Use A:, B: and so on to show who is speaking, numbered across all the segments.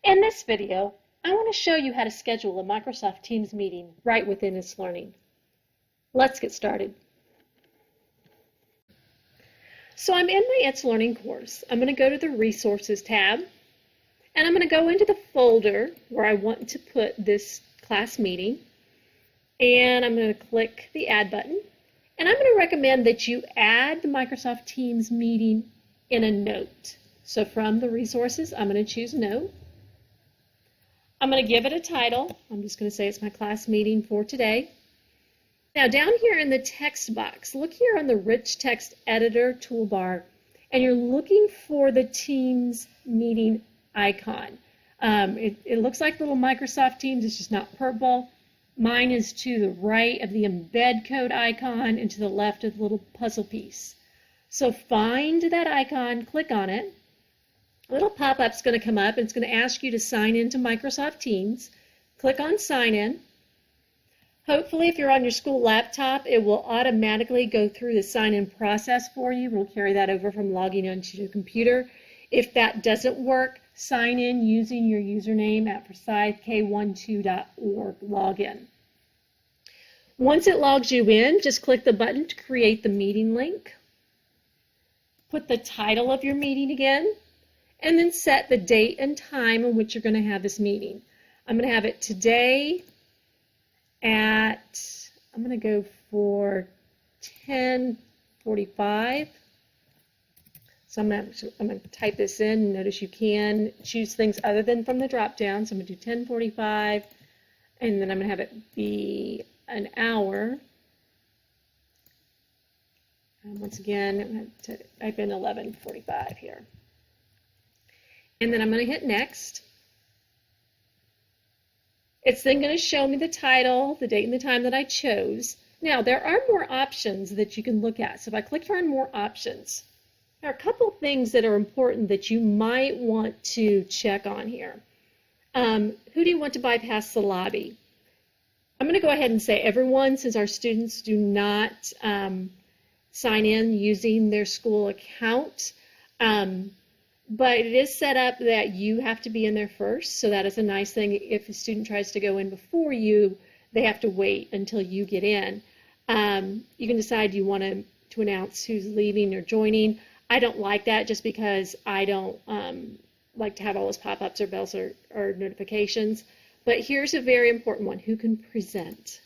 A: In this video, I want to show you how to schedule a Microsoft Teams meeting right within itslearning. Let's get started. So I'm in my itslearning course. I'm going to go to the Resources tab, and I'm going to go into the folder where I want to put this class meeting, and I'm going to click the Add button, and I'm going to recommend that you add the Microsoft Teams meeting in a note. So from the Resources, I'm going to choose Note. I'm going to give it a title. I'm just going to say it's my class meeting for today. Now down here in the text box, look here on the Rich Text Editor toolbar, and you're looking for the Teams meeting icon. It looks like little Microsoft Teams, it's just not purple. Mine is to the right of the embed code icon and to the left of the little puzzle piece. So find that icon, click on it. A little pop-up is going to come up, and it's going to ask you to sign into Microsoft Teams. Click on Sign In. Hopefully, if you're on your school laptop, it will automatically go through the sign-in process for you. We'll carry that over from logging onto your computer. If that doesn't work, sign in using your username at forsythk12.org login. Once it logs you in, just click the button to create the meeting link. Put the title of your meeting again, and then set the date and time in which you're going to have this meeting. I'm going to have it today at, I'm going to go for 10:45. So I'm going to type this in. Notice you can choose things other than from the drop down. So I'm going to do 10:45, and then I'm going to have it be an hour. And once again, I'm going to type in 11:45 here. And then I'm going to hit Next. It's then going to show me the title, the date and the time that I chose. Now, there are more options that you can look at. So if I click here on More Options, there are a couple things that are important that you might want to check on here. Who do you want to bypass the lobby? I'm going to go ahead and say everyone, since our students do not sign in using their school account. But it is set up that you have to be in there first, so that is a nice thing. If a student tries to go in before you, they have to wait until you get in. You can decide you want to announce who's leaving or joining. I don't like that just because I don't like to have all those pop-ups or bells or notifications. But here's a very important one: who can present.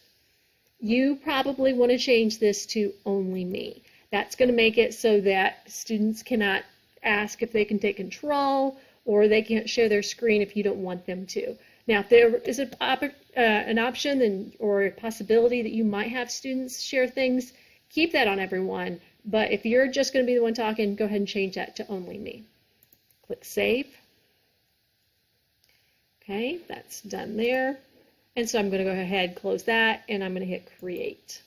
A: You probably want to change this to only me. That's going to make it so that students cannot ask if they can take control, or they can't share their screen if you don't want them to. Now, if there is an option or a possibility that you might have students share things, keep that on everyone. But if you're just going to be the one talking, go ahead and change that to only me. Click Save. Okay, that's done there. And so I'm going to go ahead, close that, and I'm going to hit Create.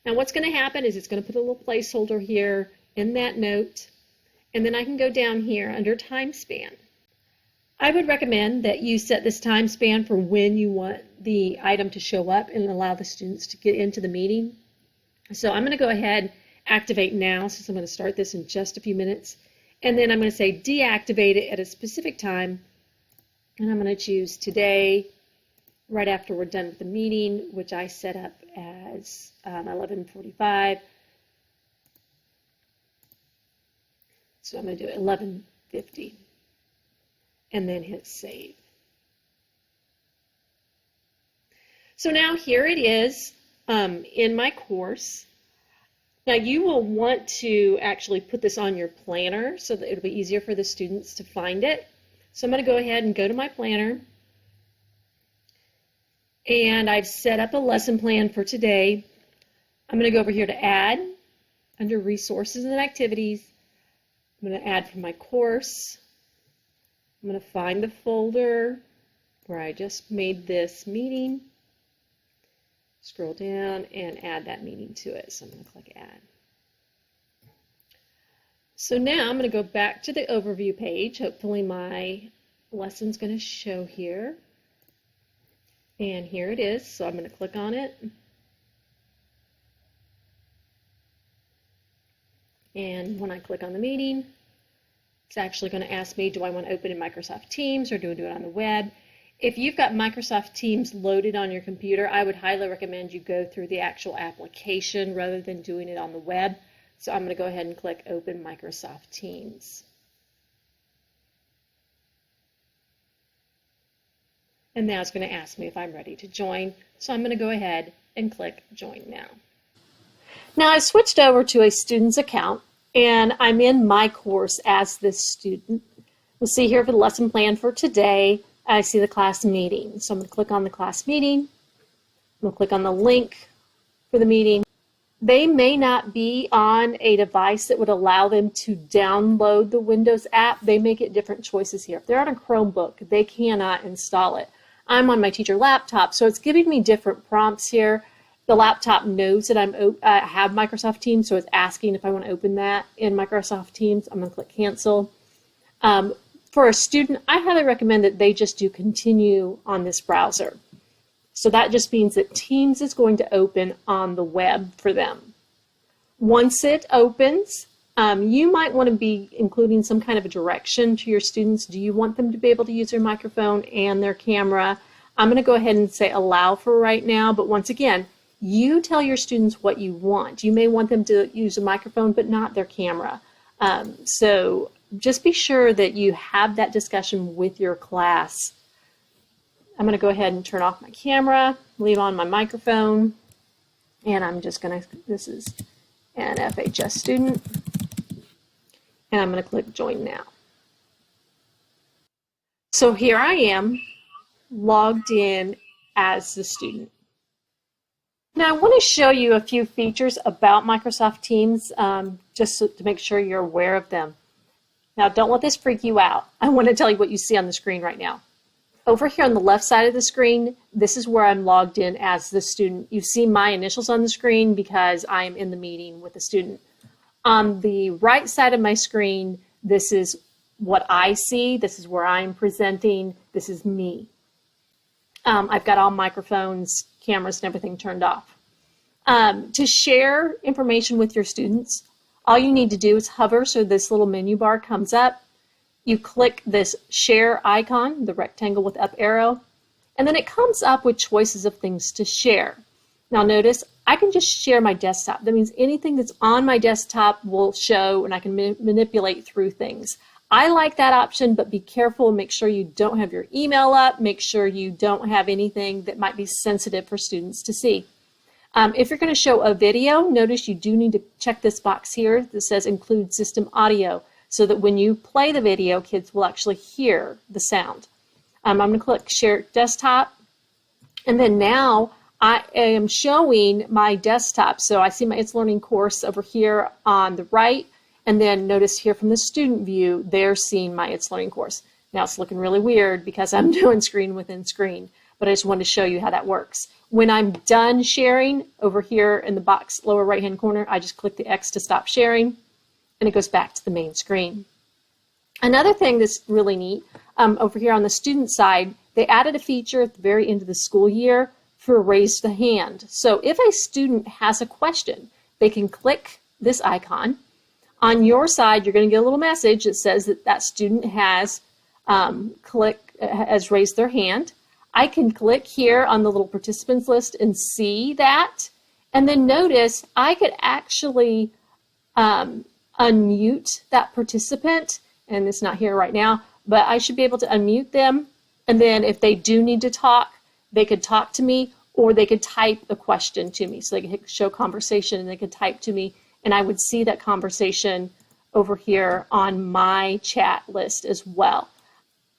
A: Now, what's going to happen is it's going to put a little placeholder here in that note. And then I can go down here under time span. I would recommend that you set this time span for when you want the item to show up and allow the students to get into the meeting. So I'm going to go ahead, activate now, since I'm going to start this in just a few minutes. And then I'm going to say deactivate it at a specific time. And I'm going to choose today, right after we're done with the meeting, which I set up as 11:45. So I'm going to do it 11:50 and then hit Save. So now here it is in my course. Now you will want to actually put this on your planner so that it'll be easier for the students to find it. So I'm going to go ahead and go to my planner. And I've set up a lesson plan for today. I'm going to go over here to Add, under Resources and Activities. I'm going to add from my course. I'm going to find the folder where I just made this meeting. Scroll down and add that meeting to it. So I'm going to click Add. So now I'm going to go back to the overview page. Hopefully my lesson's going to show here. And here it is. So I'm going to click on it. And when I click on the meeting, It's actually going to ask me, do I want to open in Microsoft Teams or do I do it on the web? If you've got Microsoft Teams loaded on your computer, I would highly recommend you go through the actual application rather than doing it on the web. So I'm going to go ahead and click Open Microsoft Teams. And now it's going to ask me if I'm ready to join. So I'm going to go ahead and click Join Now. Now I've switched over to a student's account and I'm in my course as this student. We'll see here for the lesson plan for today, I see the class meeting. So I'm going to click on the class meeting. I'm going to click on the link for the meeting. They may not be on a device that would allow them to download the Windows app. They may get different choices here. If they're on a Chromebook, they cannot install it. I'm on my teacher laptop, so it's giving me different prompts here. The laptop knows that I have Microsoft Teams, so it's asking if I want to open that in Microsoft Teams. I'm going to click Cancel. For a student, I highly recommend that they just do continue on this browser. So that just means that Teams is going to open on the web for them. Once it opens, you might want to be including some kind of a direction to your students. Do you want them to be able to use their microphone and their camera? I'm going to go ahead and say allow for right now, but once again, you tell your students what you want. You may want them to use a microphone, but not their camera. So just be sure that you have that discussion with your class. I'm going to go ahead and turn off my camera, leave on my microphone, and I'm just going to, this is an FHS student, and I'm going to click Join Now. So here I am, logged in as the student. Now I want to show you a few features about Microsoft Teams, just to make sure you're aware of them. Now don't let this freak you out. I want to tell you what you see on the screen right now. Over here on the left side of the screen, this is where I'm logged in as the student. You see my initials on the screen because I'm in the meeting with the student. On the right side of my screen, this is what I see. This is where I'm presenting. This is me. I've got all microphones, cameras, and everything turned off. To share information with your students, all you need to do is hover so this little menu bar comes up. You click this share icon, the rectangle with up arrow, and then it comes up with choices of things to share. Now notice, I can just share my desktop. That means anything that's on my desktop will show and I can manipulate through things. I like that option, but be careful. Make sure you don't have your email up. Make sure you don't have anything that might be sensitive for students to see. If you're going to show a video, notice you do need to check this box here that says include system audio, so that when you play the video, kids will actually hear the sound. I'm going to click Share Desktop, and then now I am showing my desktop. So I see my It's Learning course over here on the right, and then notice here from the student view, they're seeing my It's Learning course. Now it's looking really weird because I'm doing screen within screen, but I just wanted to show you how that works. When I'm done sharing, over here in the box lower right-hand corner, I just click the X to stop sharing, and it goes back to the main screen. Another thing that's really neat, over here on the student side, they added a feature at the very end of the school year for raise the hand. So if a student has a question, they can click this icon. On your side, you're going to get a little message that says that that student has raised their hand. I can click here on the little participants list and see that. And then notice I could actually unmute that participant, and it's not here right now, but I should be able to unmute them, and then if they do need to talk, they could talk to me, or they could type a question to me. So they could show conversation and they could type to me, and I would see that conversation over here on my chat list as well.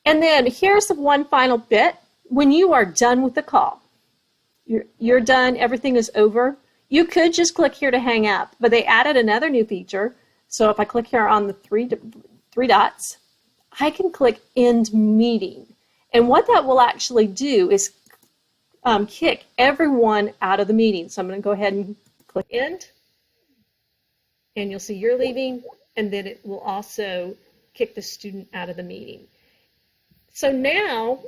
A: And then here's the one final bit. When you are done with the call, you're done, everything is over, you could just click here to hang up, but they added another new feature. So if I click here on the three dots, I can click End Meeting. And what that will actually do is kick everyone out of the meeting. So I'm going to go ahead and click End, and you'll see you're leaving, and then it will also kick the student out of the meeting. So now,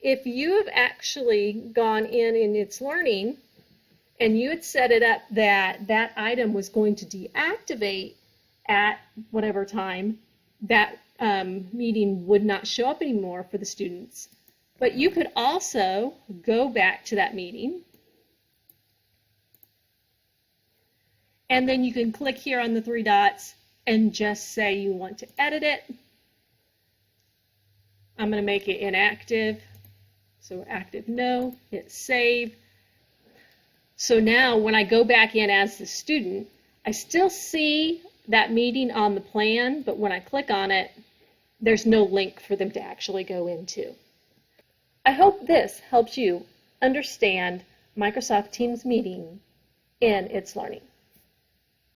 A: if you have actually gone in It's Learning, and you had set it up that that item was going to deactivate at whatever time, that meeting would not show up anymore for the students. But you could also go back to that meeting, and then you can click here on the three dots and just say you want to edit it. I'm going to make it inactive. So active no, hit save. So now when I go back in as the student, I still see that meeting on the plan, but when I click on it, there's no link for them to actually go into. I hope this helps you understand Microsoft Teams meeting in itslearning.